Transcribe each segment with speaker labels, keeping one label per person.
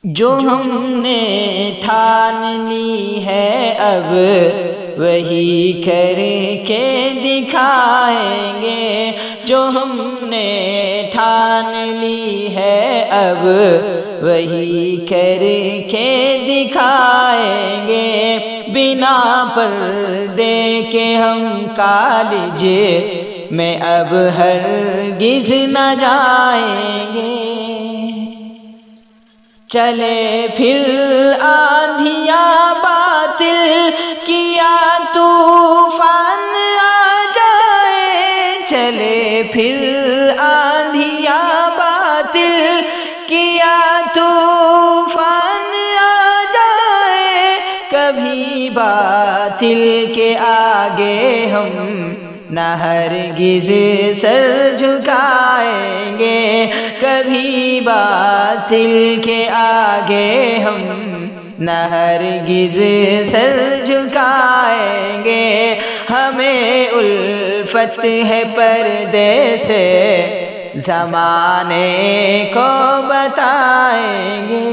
Speaker 1: جو ہم نے ٹھان لی ہے اب وہی کر کے دکھائیں گے، جو ہم نے ٹھان لی ہے اب وہی کر کے دکھائیں گے، بنا پردے کے ہم کالج میں اب ہرگز نہ جائیں گے۔ چلے پھر آندھیاں باطل کیا طوفان آ جائے، چلے پھر آندھیاں باطل کیا طوفان آ جائے، کبھی باطل کے آگے ہم نہ ہرگز سر جھکائیں گے، کبھی باطل کے آگے ہم نہ ہرگز سر جھکائیں گے، ہمیں الفت ہے پردے سے زمانے کو بتائیں گے،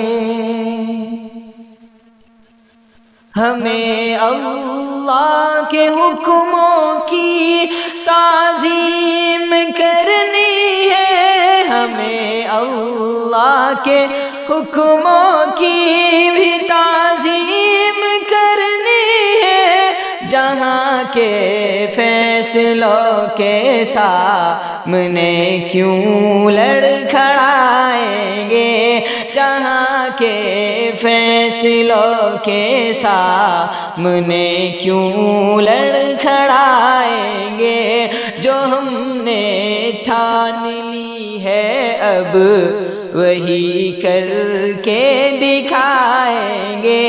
Speaker 1: ہمیں اللہ کے حکموں کی تعظیم کرنی ہے، ہمیں اللہ کے حکموں کی بھی تعظیم کرنی ہے، جہاں کے فیصلوں کے سامنے کیوں لڑکھڑائیں گے، جہاں کے فیصلوں کے سامنے کیوں لڑکھڑائیں گے، جو ہم نے ٹھان لی ہے اب وہی کر کے دکھائیں گے،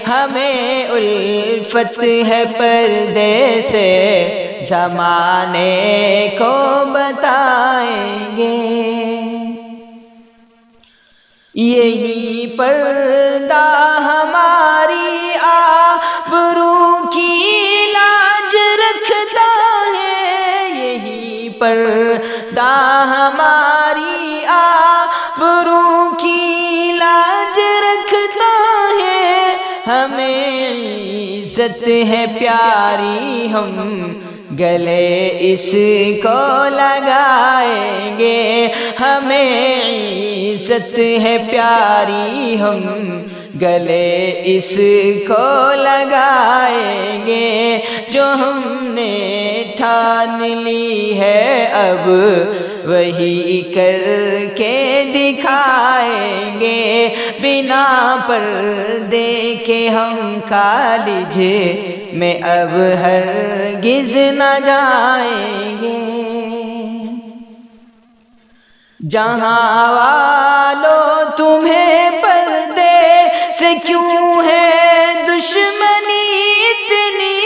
Speaker 1: ہمیں الفت ہے پردے سے زمانے کو بتائیں گے، یہی پردہ ہماری آبرو کی لاج رکھتا ہے، یہی پردہ ہماری آبرو کی لاج رکھتا ہے، ہمیں عزت ہے پیاری ہم گلے اس کو لگائیں گے، ہمیں عزت ہے پیاری ہم گلے اس کو لگائیں گے، جو ہم نے ٹھان لی ہے اب وہی کر کے دکھائیں گے، بنا پردے کے ہم کالج میں اب ہرگز نہ جائیں گے، جہاں والوں تمہیں پردے سے کیوں ہے دشمنی اتنی،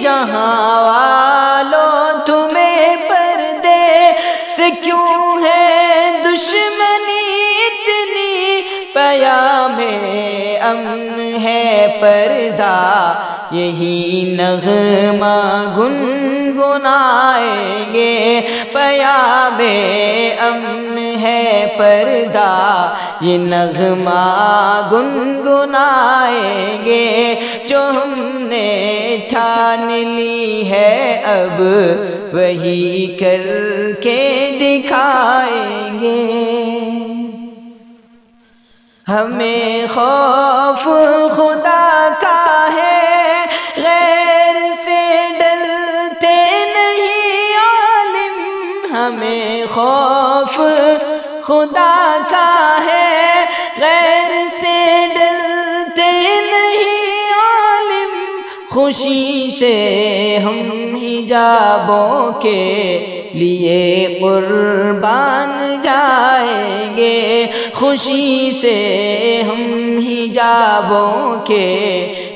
Speaker 1: جہاں والوں تمہیں پردے سے کیوں ہے دشمنی اتنی، پیام امن ہے پردہ یہی نغمہ گنگنائیں گے، پیام امن ہے پردہ یہ نغمہ گنگنائیں گے، جو ہم نے ٹھان لی ہے اب وہی کر کے دکھائیں گے، ہمیں خوف خدا کا ہے غیر سے ڈرتے نہیں عالم، ہمیں خوف خدا کا ہے غیر سے ڈرتے نہیں عالم، خوشی سے ہم حجابوں کے لیے قربان جائیں گے، خوشی سے ہم حجابوں کے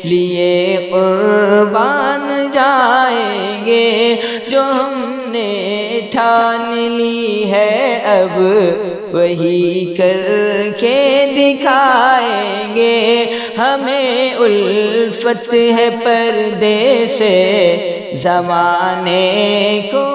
Speaker 1: لیے قربان جائیں گے، جو ہم نے ٹھان لی ہے اب وہی کر کے دکھائیں گے، ہمیں الفت ہے پردے سے زمانے کو